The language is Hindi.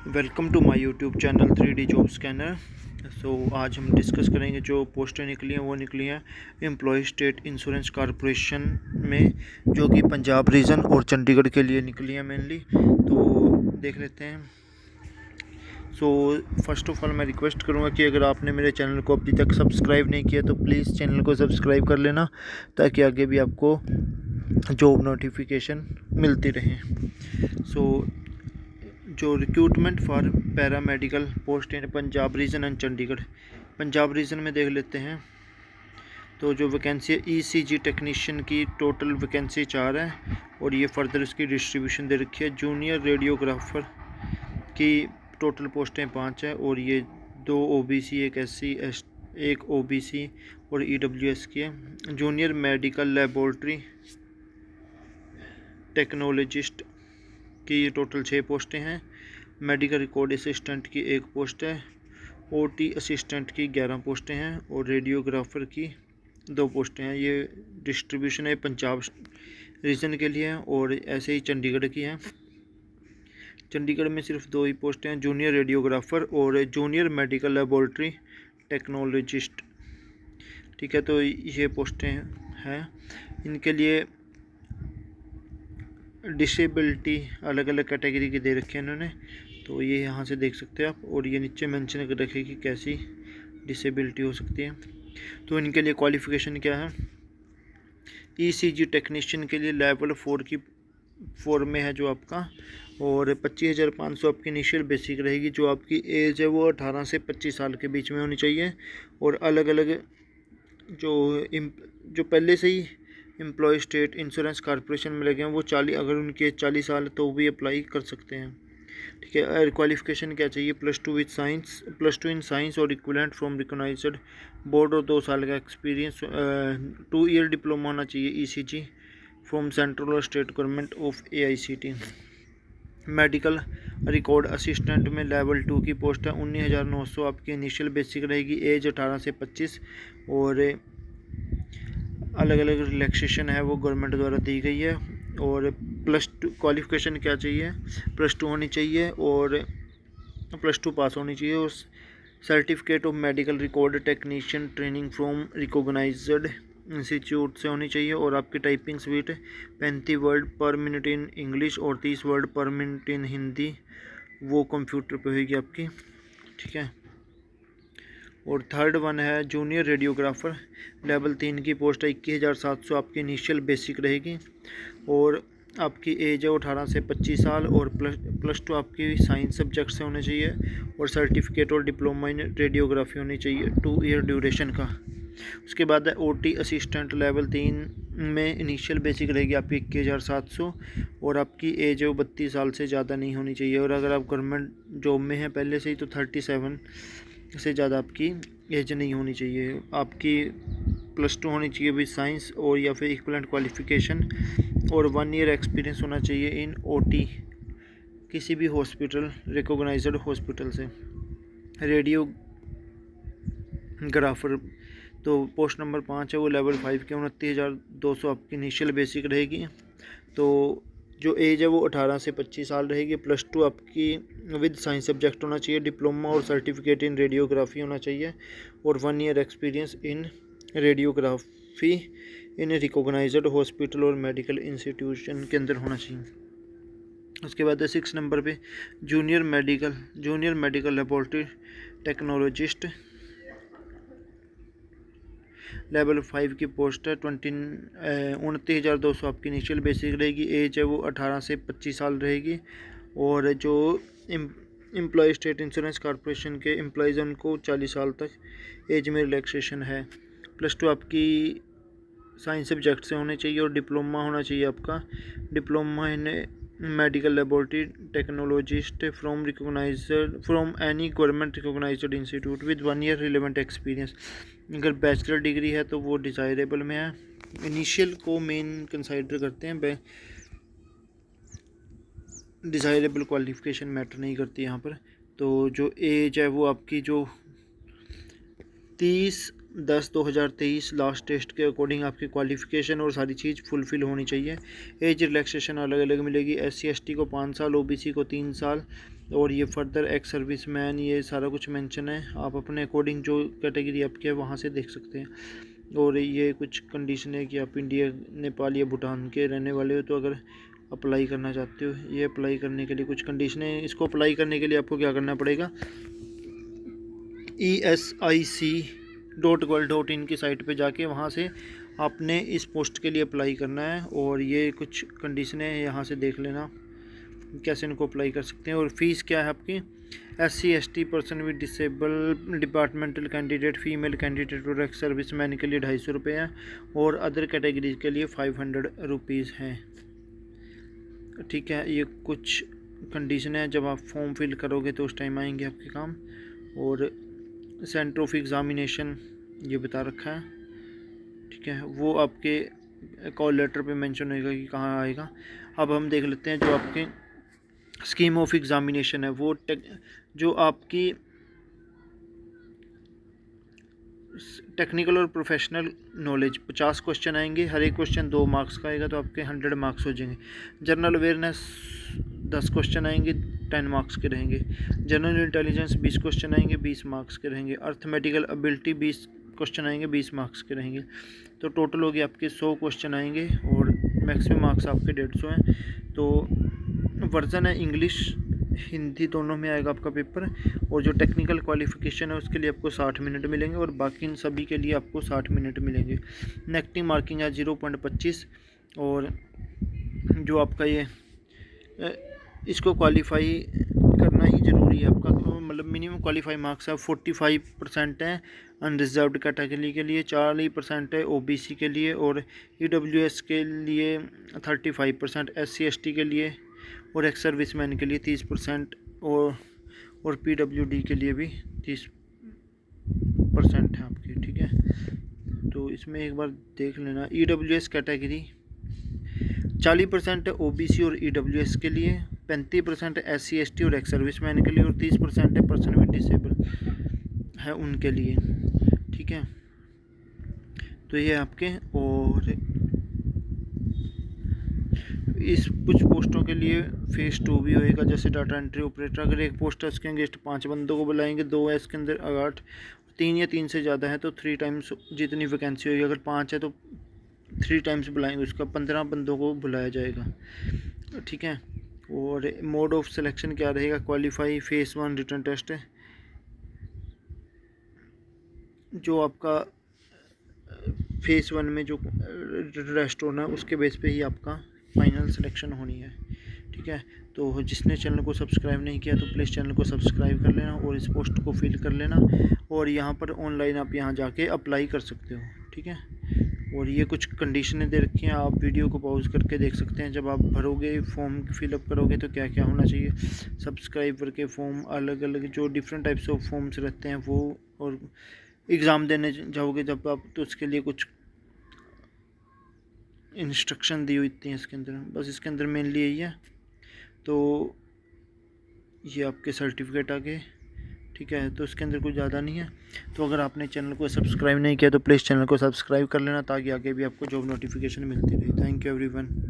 Welcome to my YouTube channel 3D job scanner. आज हम डिस्कस करेंगे जो पोस्टें निकली हैं वो निकली हैं एम्प्लॉय स्टेट इंश्योरेंस कॉरपोरेशन में, जो कि पंजाब रीजन और चंडीगढ़ के लिए निकली हैं मेनली। तो देख लेते हैं। फर्स्ट ऑफ ऑल मैं रिक्वेस्ट करूंगा कि अगर आपने मेरे चैनल को अभी तक सब्सक्राइब नहीं किया तो प्लीज़ चैनल को सब्सक्राइब कर लेना, ताकि आगे भी आपको जॉब नोटिफिकेशन मिलती रहे। जो recruitment for paramedical post in Punjab region and Chandigarh, Punjab region में देख लेते हैं। तो जो वैकेंसी है ECG टेक्नीशियन की टोटल वैकेंसी 4 है, और ये फर्दर इसकी डिस्ट्रीब्यूशन दे रखी है। जूनियर रेडियोग्राफर की टोटल पोस्टें 5 है, और ये 2 OBC, एक SC, एक OBC और EWS की है। जूनियर मेडिकल लेबोरेटरी टेक्नोलॉजिस्ट की टोटल 6 पोस्टें हैं। मेडिकल रिकॉर्ड असिस्टेंट की 1 पोस्ट है। OT असिस्टेंट की 11 पोस्टें हैं, और रेडियोग्राफर की 2 पोस्टें हैं। ये डिस्ट्रीब्यूशन है पंजाब रीजन के लिए, और ऐसे ही चंडीगढ़ की है। चंडीगढ़ में सिर्फ 2 ही पोस्टें हैं, जूनियर रेडियोग्राफर और जूनियर मेडिकल लेबोरेटरी टेक्नोलॉजिस्ट। ठीक है, तो ये पोस्टें हैं। इनके लिए डिसेबिलिटी अलग अलग कैटेगरी की दे रखी है इन्होंने, तो ये यहाँ से देख सकते हैं आप। और ये नीचे मेंशन कर रखे कि कैसी डिसेबिलिटी हो सकती है। तो इनके लिए क्वालिफ़िकेशन क्या है। ECG टेक्नीशियन के लिए लेवल 4 में है जो आपका, और 25,500 आपकी इनिशियल बेसिक रहेगी। जो आपकी एज है वो 18 से 25 साल के बीच में होनी चाहिए। और अलग अलग जो पहले से ही एम्प्लॉय स्टेट इंश्योरेंस कॉरपोरेशन में लगे हैं वो 40, अगर उनकी एज 40 साल तो भी अप्लाई कर सकते हैं। ठीक है, क्वालिफ़िकेशन क्या चाहिए। +2 इन साइंस और इक्विवेलेंट फ्रॉम रिकॉग्नाइज्ड बोर्ड, और 2 साल का एक्सपीरियंस। 2 ईयर डिप्लोमा होना चाहिए ECG फ्रॉम सेंट्रल और state government of AICT। Medical record assistant में लेवल 2 की पोस्ट है। 19,900 आपकी इनिशियल बेसिक रहेगी। एज 18 से 25, और अलग अलग रिलैक्सेशन है वो गवर्नमेंट द्वारा दी गई है। और +2 क्वालिफ़िकेशन क्या चाहिए, +2 होनी चाहिए, और +2 पास होनी चाहिए। और certificate of medical record technician training from recognised institute से होनी चाहिए। और आपकी typing speed 35 word per minute in English और 30 वर्ड पर मिनट इन हिंदी, वो कंप्यूटर पे होगी आपकी। ठीक है, और थर्ड वन है जूनियर रेडियोग्राफर, लेवल 3 की पोस्ट है। 21,700 आपकी इनिशियल बेसिक रहेगी, और आपकी एज है 18 से 25 साल, और +2 आपकी साइंस सब्जेक्ट से होने चाहिए। और सर्टिफिकेट और डिप्लोमा इन रेडियोग्राफी होनी चाहिए 2 ईयर ड्यूरेशन का। उसके बाद है OT असिस्टेंट, लेवल 3 में इनिशियल बेसिक रहेगी आपकी 21,700, और आपकी एज है वो 32 साल से ज़्यादा नहीं होनी चाहिए। और अगर आप गवर्नमेंट जॉब में हैं पहले से ही तो 37 से ज़्यादा आपकी एज नहीं होनी चाहिए। आपकी +2 होनी चाहिए विद साइंस, और या फिर इक्विवेलेंट क्वालिफ़िकेशन, और 1 ईयर एक्सपीरियंस होना चाहिए इन OT किसी भी हॉस्पिटल, रिकॉग्नाइज्ड हॉस्पिटल से। रेडियोग्राफर तो पोस्ट नंबर 5 है, वो लेवल 5 के 29,200 आपकी इनिशियल बेसिक रहेगी। तो जो एज है वो 18 से 25 साल रहेगी। +2 आपकी विद साइंस सब्जेक्ट होना चाहिए। डिप्लोमा और सर्टिफिकेट इन रेडियोग्राफी होना चाहिए, और 1 year experience in radiography in recognised hospital और मेडिकल इंस्टीट्यूशन के अंदर होना चाहिए। उसके बाद 6 नंबर पे junior medical laboratory technologist, level 5 की पोस्ट है। 29,200 आपकी इनिशियल बेसिक रहेगी। एज है वो 18 से 25 साल रहेगी, और जो एम्प्लॉय स्टेट इंश्योरेंस कॉरपोरेशन के एम्प्लॉयज़ हैं उनको 40 साल तक एज में रिलैक्सेशन है। +2 आपकी साइंस सब्जेक्ट से होने चाहिए, और डिप्लोमा होना चाहिए आपका। Diploma in medical laboratory technologist from any government recognised institute with 1 year relevant experience. अगर बैचलर डिग्री है तो वो डिज़ायरेबल में है। इनिशियल को मेन कंसाइडर करते हैं, डिज़ायरेबल क्वालिफ़िकेशन मैटर नहीं करती यहाँ पर। तो जो एज है वो आपकी जो 30/10/2023 लास्ट टेस्ट के अकॉर्डिंग आपकी क्वालिफ़िकेशन और सारी चीज़ फुलफ़िल होनी चाहिए। एज रिलैक्सेशन अलग अलग मिलेगी। SC ST को 5 साल, OBC को 3 साल, और ये फर्दर एक्स सर्विस मैन, ये सारा कुछ मेंशन है। आप अपने अकॉर्डिंग जो कैटेगरी आपकी है वहाँ से देख सकते हैं। और ये कुछ कंडीशन है कि आप इंडिया, नेपाल या भूटान के रहने वाले हो तो अगर अप्लाई करना चाहते हो, ये अप्लाई करने के लिए कुछ कंडीशन है। इसको अप्लाई करने के लिए आपको क्या करना पड़ेगा, esic.gov.in की साइट पे जाके वहाँ से आपने इस पोस्ट के लिए अप्लाई करना है। और ये कुछ कंडीशन है, यहाँ से देख लेना कैसे इनको अप्लाई कर सकते हैं। और फीस क्या है आपकी, SC/ST person with disable departmental candidate, female candidate और एक्स सर्विस मैन के लिए 250 रुपये हैं और अदर कैटेगरीज के लिए 500 रुपीज़ हैं। ठीक है, ये कुछ कंडीशन है। जब आप फॉर्म फिल करोगे तो उस टाइम आएंगे आपके काम। और सेंटर ऑफ एग्ज़ामिनेशन ये बता रखा है। ठीक है, वो आपके कॉल लेटर पे मेंशन होएगा कि कहाँ आएगा। अब हम देख लेते हैं जो आपके स्कीम ऑफ एग्ज़ामिनेशन है, वो जो आपकी टेक्निकल और प्रोफेशनल नॉलेज 50 क्वेश्चन आएंगे, हर एक क्वेश्चन 2 मार्क्स का आएगा तो आपके 100 मार्क्स हो जाएंगे। जनरल अवेयरनेस 10 क्वेश्चन आएंगे, 10 मार्क्स के रहेंगे। जनरल इंटेलिजेंस 20 क्वेश्चन आएंगे, 20 मार्क्स के रहेंगे। अर्थमेटिकल एबिलिटी 20 क्वेश्चन आएंगे, 20 मार्क्स के रहेंगे। तो टोटल हो गया आपके 100 क्वेश्चन आएंगे और मैक्सिमम मार्क्स आपके 150 हैं। तो वर्जन है इंग्लिश हिंदी दोनों में आएगा आपका पेपर। और जो टेक्निकल क्वालिफिकेशन है उसके लिए आपको 60 मिनट मिलेंगे और बाकी इन सभी के लिए आपको 60 मिनट मिलेंगे। नेगेटिव मार्किंग है 0.25। और जो आपका ये इसको क्वालिफाई करना ही ज़रूरी है आपका, मतलब मिनिमम क्वालिफाई मार्क्स है 45% है अनरिजर्व्ड कैटेगरी के लिए, 40% है OBC के लिए और EWS के लिए 35%, SC/ST के लिए और एक्स सर्विसमैन के लिए 30% और PWD के लिए भी 30% है आपकी। ठीक है, तो इसमें एक बार देख लेना। EWS कैटेगरी 40% है OBC और EWS के लिए, 35% है SC/ST और एक्स सर्विसमैन के लिए और 30% है पर्सन विद डिसेबल है उनके लिए। ठीक है, तो ये आपके। और इस कुछ पोस्टों के लिए फेज़ 2 भी होएगा, जैसे डाटा एंट्री ऑपरेटर। अगर एक पोस्ट है उसके अगेंस्ट 5 बंदों को बुलाएंगे, 2 है इसके अंदर 8, 3 या 3 से ज़्यादा है तो 3 टाइम्स जितनी वैकेंसी होगी। अगर 5 है तो 3 टाइम्स बुलाएंगे, उसका 15 बंदों को बुलाया जाएगा। ठीक है, और मोड ऑफ सिलेक्शन क्या रहेगा, क्वालिफाई, फेज़ 1 रिटन टेस्ट है। जो आपका फेज़ 1 में जो रेस्ट होना है उसके बेस पे ही आपका फाइनल सिलेक्शन होनी है। ठीक है, तो जिसने चैनल को सब्सक्राइब नहीं किया तो प्लीज़ चैनल को सब्सक्राइब कर लेना और इस पोस्ट को फिल कर लेना। और यहाँ पर ऑनलाइन आप यहाँ जाके अप्लाई कर सकते हो। ठीक है, और ये कुछ कंडीशनें दे रखी हैं, आप वीडियो को पॉज करके देख सकते हैं। जब आप भरोगे फॉर्म फिलअप करोगे तो क्या क्या होना चाहिए, सब्सक्राइबर के फॉर्म, अलग अलग जो डिफरेंट टाइप्स ऑफ फॉर्म्स रहते हैं वो, और एग्ज़ाम देने जाओगे जब आप तो उसके लिए कुछ इंस्ट्रक्शन दी हुई थी इसके अंदर। बस इसके अंदर मेनली यही है। तो ये आपके सर्टिफिकेट आ गए। ठीक है, तो इसके अंदर कुछ ज़्यादा नहीं है। तो अगर आपने चैनल को सब्सक्राइब नहीं किया तो प्लीज़ चैनल को सब्सक्राइब कर लेना ताकि आगे भी आपको जॉब नोटिफिकेशन मिलती रहे। Thank you everyone.